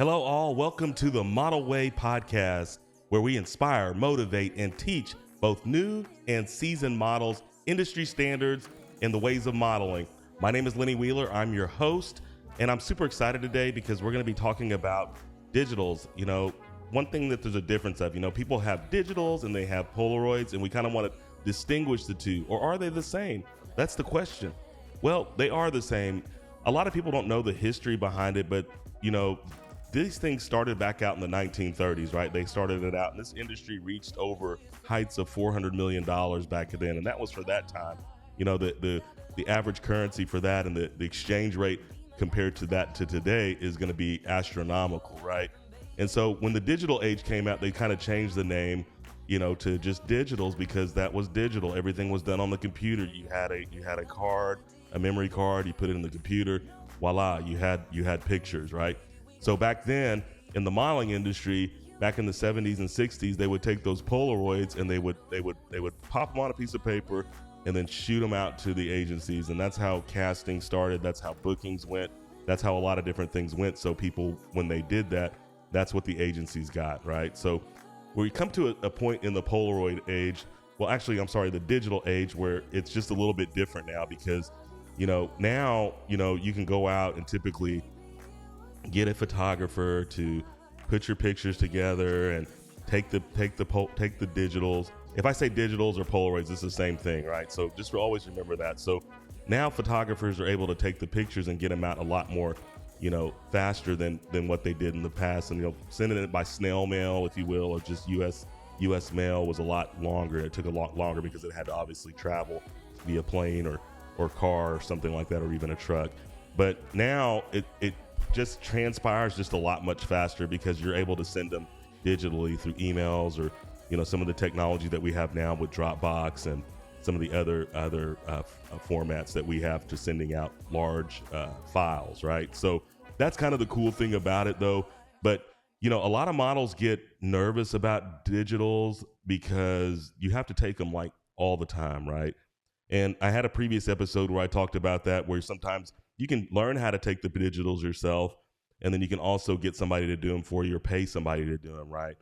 Hello, all. Welcome to the Model Way podcast, where we inspire, motivate, and teach both new and seasoned models, industry standards, and the ways of modeling. My name is Lenny Wheeler. I'm your host, and I'm super excited today because we're going to be talking about digitals. You know, one thing that there's a difference of, people have digitals and they have Polaroids, and we kind of want to distinguish the two, or are they the same? That's the question. Well, they are the same. A lot of people don't know the history behind it, but, these things started back out in the 1930s, right? They started it out, and this industry reached over heights of $400 million back then, and that was for that time. The average currency for that and the exchange rate compared to that to today is going to be astronomical, right? And so when the digital age came out, they kind of changed the name, to just digitals, because that was digital. Everything was done on the computer. You had a card, a memory card. You put it in the computer. Voila, you had pictures, right? So back then in the modeling industry, back in the 70s and 60s, they would take those Polaroids and they would pop them on a piece of paper and then shoot them out to the agencies. And that's how casting started. That's how bookings went. That's how a lot of different things went. So people, when they did that, that's what the agencies got, right? So we come to a point in the Polaroid age, the digital age, where it's just a little bit different now, because, now, you can go out and typically get a photographer to put your pictures together and take the digitals. If I say digitals or Polaroids, it's the same thing, right? So just always remember that. So now photographers are able to take the pictures and get them out a lot more, faster than what they did in the past. And, sending it by snail mail, if you will, or just U.S. mail was a lot longer. It took a lot longer because it had to obviously travel via plane or car or something like that, or even a truck. But now it just transpires just a lot much faster, because you're able to send them digitally through emails, or some of the technology that we have now with Dropbox and some of the other formats that we have to sending out large files, right? So that's kind of the cool thing about it, though. But a lot of models get nervous about digitals because you have to take them like all the time, right? And I had a previous episode where I talked about that, where sometimes you can learn how to take the digitals yourself, and then you can also get somebody to do them for you, or pay somebody to do them, right?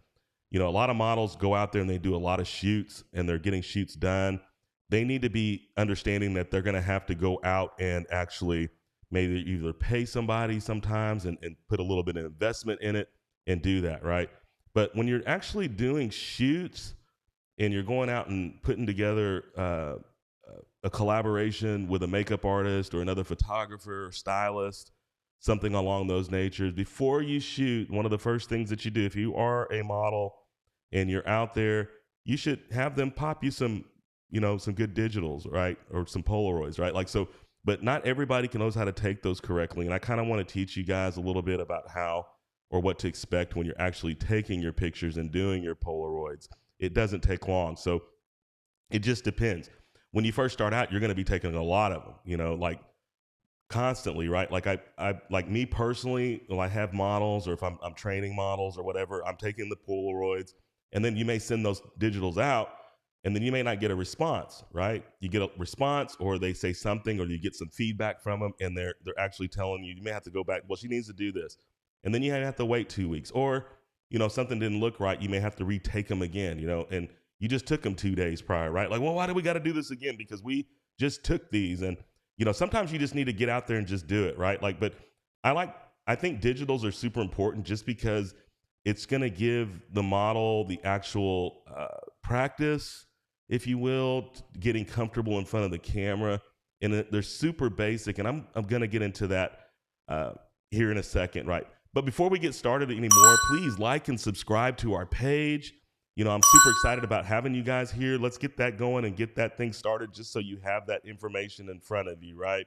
A lot of models go out there and they do a lot of shoots, and they're getting shoots done. They need to be understanding that they're going to have to go out and actually maybe either pay somebody sometimes and put a little bit of investment in it and do that, right? But when you're actually doing shoots and you're going out and putting together a collaboration with a makeup artist or another photographer or stylist, something along those natures, before you shoot, one of the first things that you do, if you are a model and you're out there, you should have them pop you some good digitals, right? Or some Polaroids, right? But not everybody knows how to take those correctly. And I kind of want to teach you guys a little bit about how or what to expect when you're actually taking your pictures and doing your Polaroids. It doesn't take long. So it just depends. When you first start out, you're going to be taking a lot of them, constantly, right? Like me personally, when I have models, or if I'm training models or whatever, I'm taking the Polaroids, and then you may send those digitals out, and then you may not get a response, right? You get a response, or they say something, or you get some feedback from them, and they're actually telling you may have to go back. Well, she needs to do this. And then you have to wait 2 weeks, or, something didn't look right. You may have to retake them again, and you just took them 2 days prior, right? Like, well, why do we got to do this again? Because we just took these. And, sometimes you just need to get out there and just do it, right? But I think digitals are super important, just because it's going to give the model the actual practice, if you will, getting comfortable in front of the camera. And they're super basic. And I'm going to get into that here in a second, right? But before we get started anymore, please like and subscribe to our page. I'm super excited about having you guys here. Let's get that going and get that thing started, just so you have that information in front of you, right?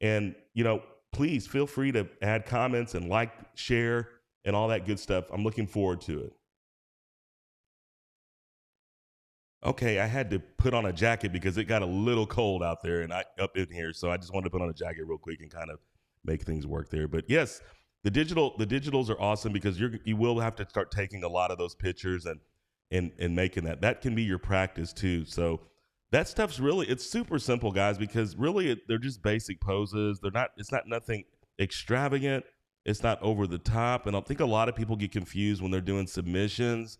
And please feel free to add comments and like, share, and all that good stuff. I'm looking forward to it. Okay, I had to put on a jacket because it got a little cold out there and up in here, so I just wanted to put on a jacket real quick and kind of make things work there. But yes, the digitals are awesome, because you will have to start taking a lot of those pictures and making that can be your practice too. So that stuff's it's super simple, guys, because really they're just basic poses. It's not nothing extravagant. It's not over the top. And I think a lot of people get confused when they're doing submissions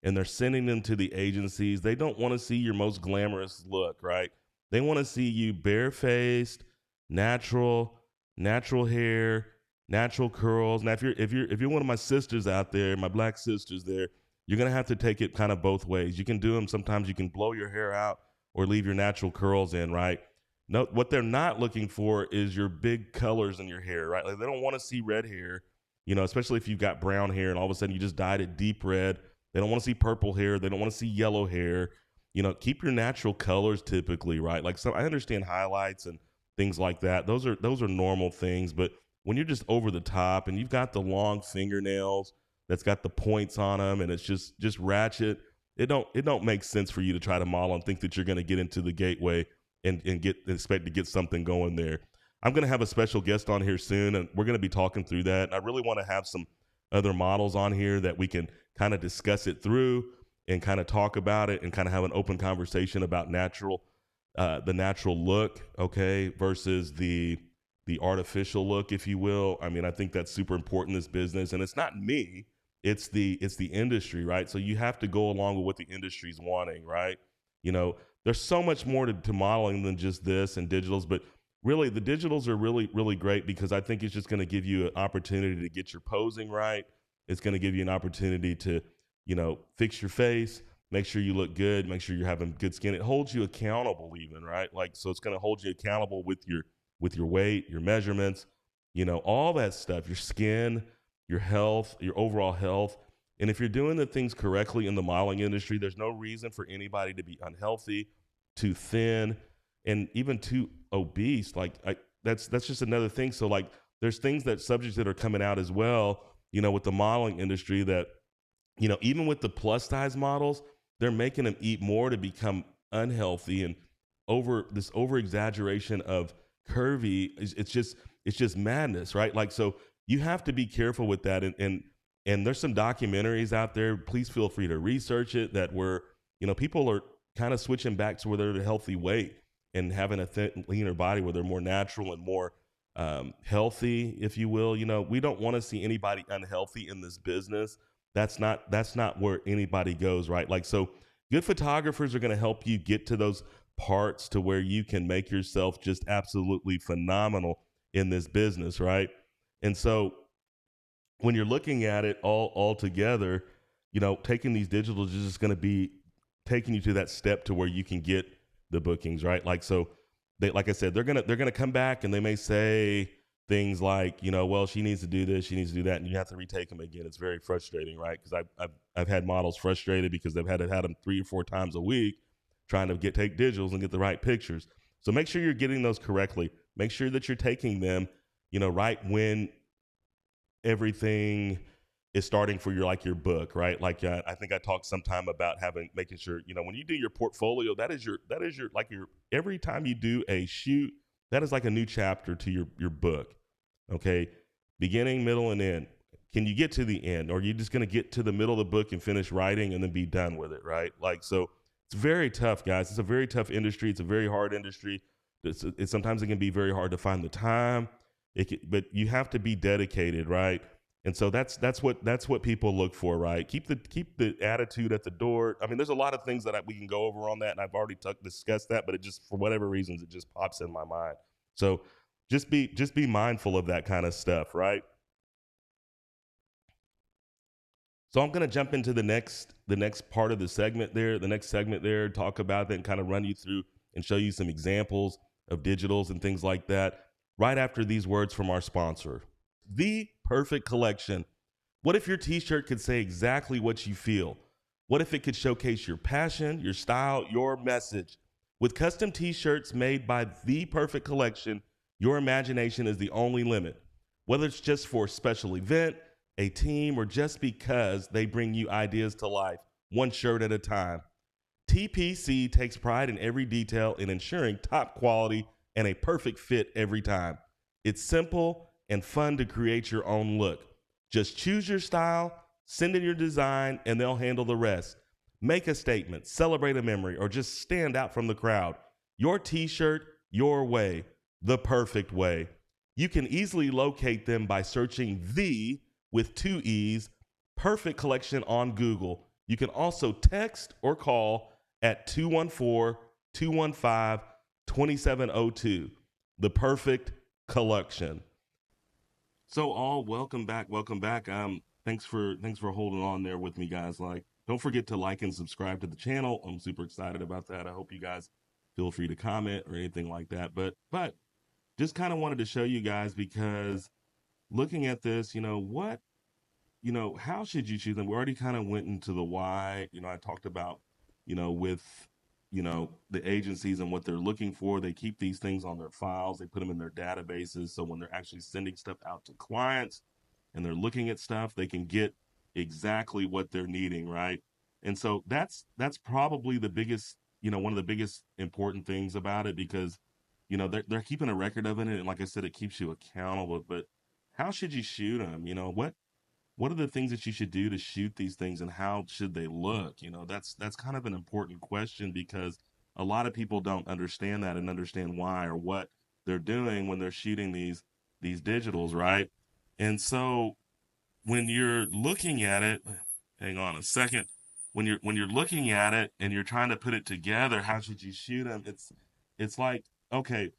and they're sending them to the agencies. They don't want to see your most glamorous look, right? They want to see you barefaced, natural, natural hair, natural curls. Now, if you're one of my sisters out there, my black sisters there, you're gonna have to take it kind of both ways. You can do them. Sometimes you can blow your hair out or leave your natural curls in, right? No, what they're not looking for is your big colors in your hair, right? Like they don't want to see red hair, especially if you've got brown hair and all of a sudden you just dyed it deep red. They don't want to see purple hair. They don't want to see yellow hair. Keep your natural colors typically, right? Like I understand highlights and things like that. Those are normal things, but when you're just over the top and you've got the long fingernails that's got the points on them and it's just ratchet, it don't make sense for you to try to model and think that you're going to get into the gateway and expect to get something going there. I'm going to have a special guest on here soon, and we're going to be talking through that. I really want to have some other models on here that we can kind of discuss it through and kind of talk about it and kind of have an open conversation about the natural look, okay, versus the artificial look, if you will. I mean, I think that's super important in this business, and it's not me, it's the industry, right? So you have to go along with what the industry's wanting, right? There's so much more to modeling than just this and digitals, but really the digitals are really, really great because I think it's just going to give you an opportunity to get your posing right. It's going to give you an opportunity to, fix your face, make sure you look good, make sure you're having good skin. It holds you accountable even, right? Like, so it's going to hold you accountable with your weight, your measurements, all that stuff, your skin, your health, your overall health. And if you're doing the things correctly in the modeling industry, there's no reason for anybody to be unhealthy, too thin, and even too obese. That's just another thing. So like there's subjects that are coming out as well, with the modeling industry that, even with the plus size models, they're making them eat more to become unhealthy and over exaggeration of curvy. It's just madness, right? Like, so you have to be careful with that. And there's some documentaries out there. Please feel free to research it that where, people are kind of switching back to where they're at a healthy weight and having a thin, leaner body where they're more natural and more healthy, if you will. We don't want to see anybody unhealthy in this business. That's not where anybody goes, right? Like, so good photographers are going to help you get to those parts to where you can make yourself just absolutely phenomenal in this business, right? And so when you're looking at it all together, taking these digitals is just going to be taking you to that step to where you can get the bookings, right? Like, so like I said, they're gonna come back and they may say things like, well, she needs to do this, she needs to do that, and you have to retake them again. It's very frustrating, right? Because I've had models frustrated because they've had them 3 or 4 times a week trying to take digitals and get the right pictures. So make sure you're getting those correctly. Make sure that you're taking them, right when everything is starting for your book, right? Like I think I talked sometime about making sure, when you do your portfolio, that is your every time you do a shoot, that is like a new chapter to your book. Okay. Beginning, middle, and end. Can you get to the end? Or are you just going to get to the middle of the book and finish writing and then be done with it, right? Like, so it's very tough, guys. It's a very tough industry. It's a very hard industry. Sometimes it can be very hard to find the time. But you have to be dedicated, right? And so that's what people look for, right? Keep the attitude at the door. I mean, there's a lot of things that we can go over on that, and I've already discussed that, but it just, for whatever reasons, it just pops in my mind. So just be mindful of that kind of stuff, right? So I'm going to jump into the next part of the segment there, talk about that and kind of run you through and show you some examples of digitals and things like that right after these words from our sponsor. The perfect collection. What if your t-shirt could say exactly what you feel? What if it could showcase your passion, your style, your message? With custom t-shirts made by The Perfect Collection, your imagination is the only limit. Whether it's just for a special event, a team, or just because they bring you ideas to life, one shirt at a time. TPC takes pride in every detail in ensuring top quality and a perfect fit every time. It's simple and fun to create your own look. Just choose your style, send in your design, and they'll handle the rest. Make a statement, celebrate a memory, or just stand out from the crowd. Your t-shirt, your way, the perfect way. You can easily locate them by searching the, with two E's, perfect collection on Google. You can also text or call at 214 215 2702. The perfect collection. So all welcome back, welcome back. Thanks for holding on there with me, guys. Like, don't forget to like and subscribe to the channel. I'm super excited about that. I hope you guys feel free to comment or anything like that. But just kind of wanted to show you guys, because looking at this, how should you choose them? We already kind of went into the why. I talked about, with, the agencies and what they're looking for. They keep these things on their files, they put them in their databases. So when they're actually sending stuff out to clients and they're looking at stuff, they can get exactly what they're needing, right? And so that's probably the biggest, one of the biggest important things about it, because, they're keeping a record of it. And like I said, it keeps you accountable. But how should you shoot them? What are the things that you should do to shoot these things, and how should they look? That's kind of an important question, because a lot of people don't understand that and understand why or what they're doing when they're shooting these digitals, right? And so when you're looking at it, hang on a second. When you're looking at it and you're trying to put it together, how should you shoot them? It's like, okay,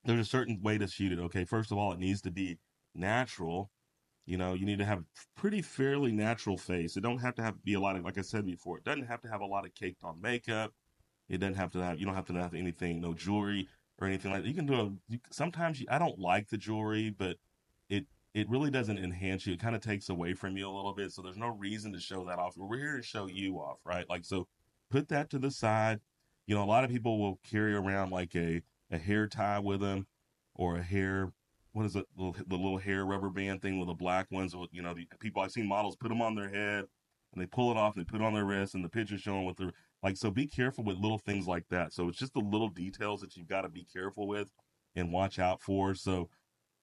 there's a certain way to shoot it. Okay, first of all, it needs to be natural. You need to have pretty fairly natural face. It don't have to be a lot of, like I said before, it doesn't have to have a lot of caked on makeup. It doesn't have to have, you don't have to have anything, no jewelry or anything like that. You can do sometimes I don't like the jewelry, but it, it really doesn't enhance you. It kind of takes away from you a little bit. So there's no reason to show that off. We're here to show you off, right? Like, so put that to the side. A lot of people will carry around like a hair tie with them, or a hair, what is it, the little hair rubber band thing with the black ones. The people I've seen models put them on their head and they pull it off and they put it on their wrist, and the picture showing with their, like, so be careful with little things like that. So it's just the little details that you've got to be careful with and watch out for. So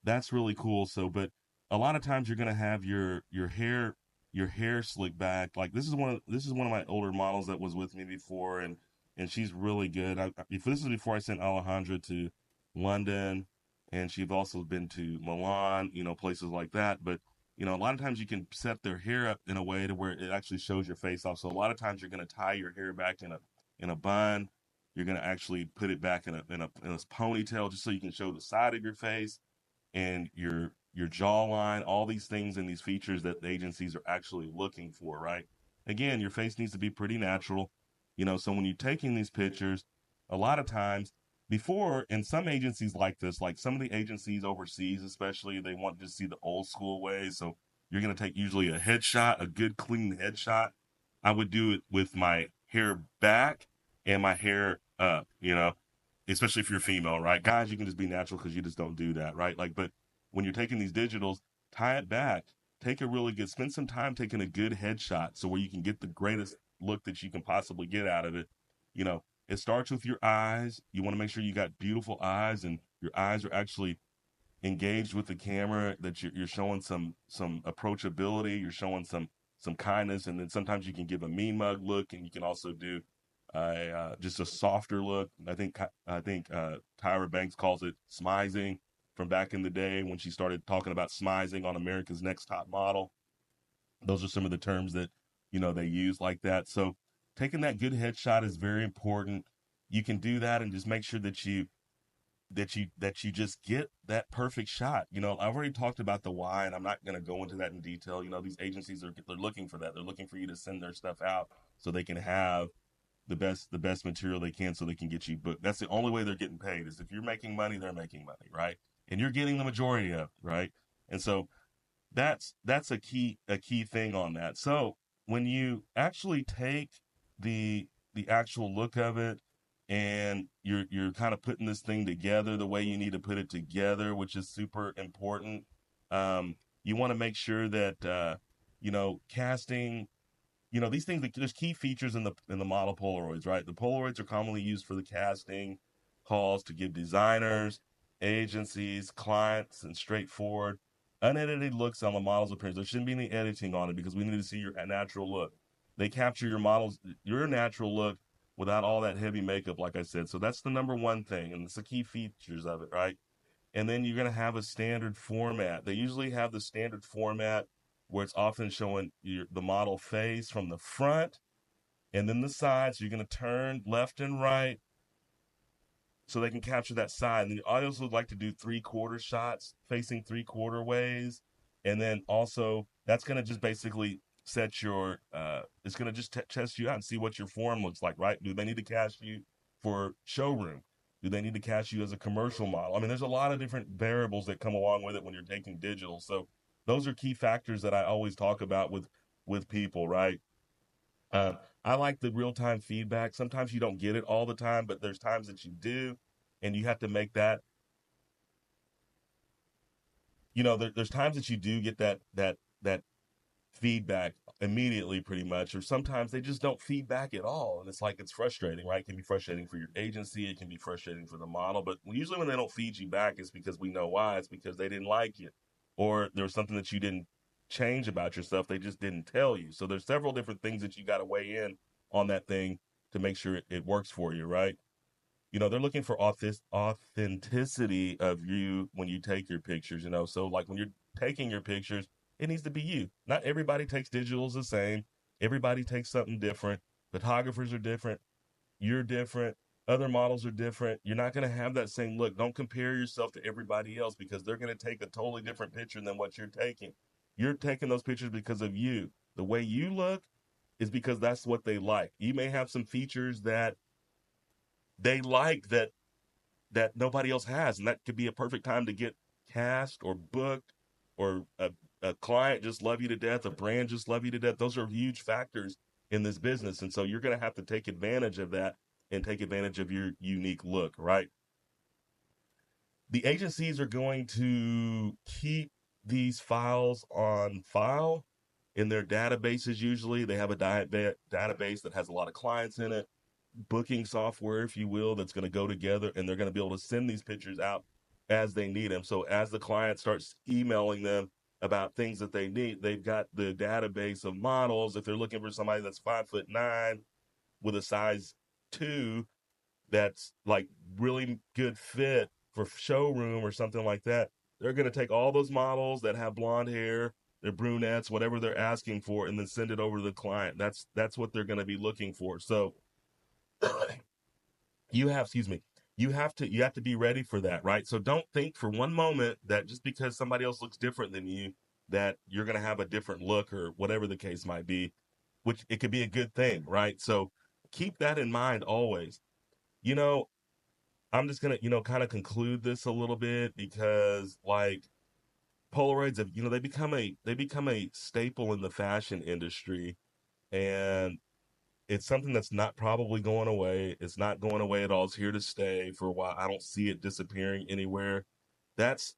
that's really cool. So, but a lot of times you're gonna have your hair slicked back. Like, this is one of my older models that was with me before, and she's really good. If this is before I sent Alejandra to London, and she's also been to Milan, places like that. But a lot of times you can set their hair up in a way to where it actually shows your face off. So a lot of times you're gonna tie your hair back in a bun. You're gonna actually put it back in a ponytail, just so you can show the side of your face and your jawline, all these things and these features that the agencies are actually looking for, right? Again, your face needs to be pretty natural. So when you're taking these pictures, a lot of times before, and some agencies like this, like some of the agencies overseas especially, they want to see the old school ways. So you're going to take usually a headshot, a good clean headshot. I would do it with my hair back and my hair up, especially if you're female, right? Guys, you can just be natural because you just don't do that, right? Like, but when you're taking these digitals, tie it back. Spend some time taking a good headshot, so where you can get the greatest look that you can possibly get out of it. It starts with your eyes. You want to make sure you got beautiful eyes, and your eyes are actually engaged with the camera, that you're showing some approachability, you're showing some kindness. And then sometimes you can give a mean mug look, and you can also do just a softer look. I think Tyra Banks calls it smizing, from back in the day when she started talking about smizing on America's Next Top Model. Those are some of the terms that they use like that. So taking that good headshot is very important. You can do that and just make sure that you just get that perfect shot. I've already talked about the why, and I'm not going to go into that in detail. These agencies they're looking for that. They're looking for you to send their stuff out so they can have the best material they can, so they can get you booked. That's the only way they're getting paid, is if you're making money, they're making money, right? And you're getting the majority of it, right? And so that's a key thing on that. So when you actually take the actual look of it, and you're kind of putting this thing together the way you need to put it together, which is super important. You want to make sure that casting, these things, there's key features in the model Polaroids, right? The Polaroids are commonly used for the casting calls to give designers, agencies, clients, and straightforward, unedited looks on the model's appearance. There shouldn't be any editing on it, because we need to see your natural look. They capture your natural look without all that heavy makeup, like I said. So that's the number one thing, and it's the key features of it, right? And then you're going to have a standard format. They usually have the standard format where it's often showing the model face from the front and then the sides. So you're going to turn left and right so they can capture that side. And then I also like to do 3/4 shots facing 3/4 ways. And then also that's going to just basically set your, it's going to just test you out and see what your form looks like, right? Do they need to cast you for showroom? Do they need to cast you as a commercial model? I mean, there's a lot of different variables that come along with it when you're taking digital. So those are key factors that I always talk about with people, right? I like the real time feedback. Sometimes you don't get it all the time, but there's times that you do, and you have to make that. There's times that you do get that feedback immediately, pretty much, or sometimes they just don't feedback at all, and it's frustrating, right? It can be frustrating for your agency, it can be frustrating for the model, but usually when they don't feed you back, it's because we know why. It's because they didn't like you, or there was something that you didn't change about yourself. They just didn't tell you. So there's several different things that you got to weigh in on that thing to make sure it works for you, right? They're looking for authenticity of you when you take your pictures, so like when you're taking your pictures, it needs to be you. Not everybody takes digitals the same. Everybody takes something different. Photographers are different. You're different. Other models are different. You're not going to have that same look. Don't compare yourself to everybody else because they're going to take a totally different picture than what you're taking. You're taking those pictures because of you. The way you look is because that's what they like. You may have some features that they like that nobody else has, and that could be a perfect time to get cast or booked, or a client just love you to death, a brand just love you to death. Those are huge factors in this business, and so you're going to have to take advantage of that and take advantage of your unique look, right? The agencies are going to keep these files on file in their databases. Usually they have a database that has a lot of clients in it, booking software, if you will, that's going to go together, and they're going to be able to send these pictures out as they need them. So as the client starts emailing them about things that they need, they've got the database of models. If they're looking for somebody that's 5'9" with a size 2, that's like really good fit for showroom or something like that, they're going to take all those models that have blonde hair, they're brunettes, whatever they're asking for, and then send it over to the client. That's what they're going to be looking for. So excuse me, you have to be ready for that, right? So don't think for one moment that just because somebody else looks different than you, that you're going to have a different look or whatever the case might be, which it could be a good thing, right? So keep that in mind always. you know I'm just going to kind of conclude this a little bit, because like Polaroids have, they become a staple in the fashion industry, and it's something that's not probably going away. It's not going away at all. It's here to stay for a while. I don't see it disappearing anywhere. That's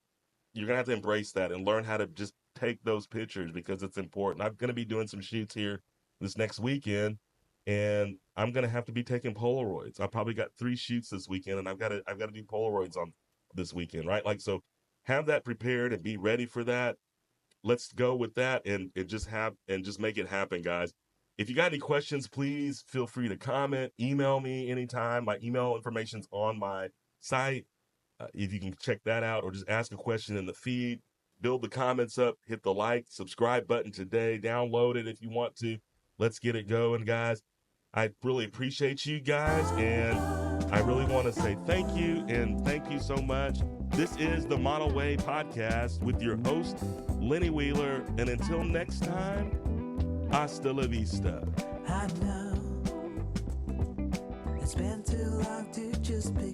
You're gonna have to embrace that and learn how to just take those pictures, because it's important. I'm gonna be doing some shoots here this next weekend, and I'm gonna have to be taking Polaroids. I probably got 3 shoots this weekend, and I've got to do Polaroids on this weekend, right? Like, so have that prepared and be ready for that. Let's go with that, and just make it happen, guys. If you got any questions, please feel free to comment, email me anytime. My email information's on my site. If you can check that out, or just ask a question in the feed, build the comments up, hit the like, subscribe button today, download it if you want to. Let's get it going, guys. I really appreciate you guys, and I really want to say thank you, and thank you so much. This is the Model Way Podcast with your host, Lenny Wheeler, and until next time, hasta la vista. I know it's been too long to just pick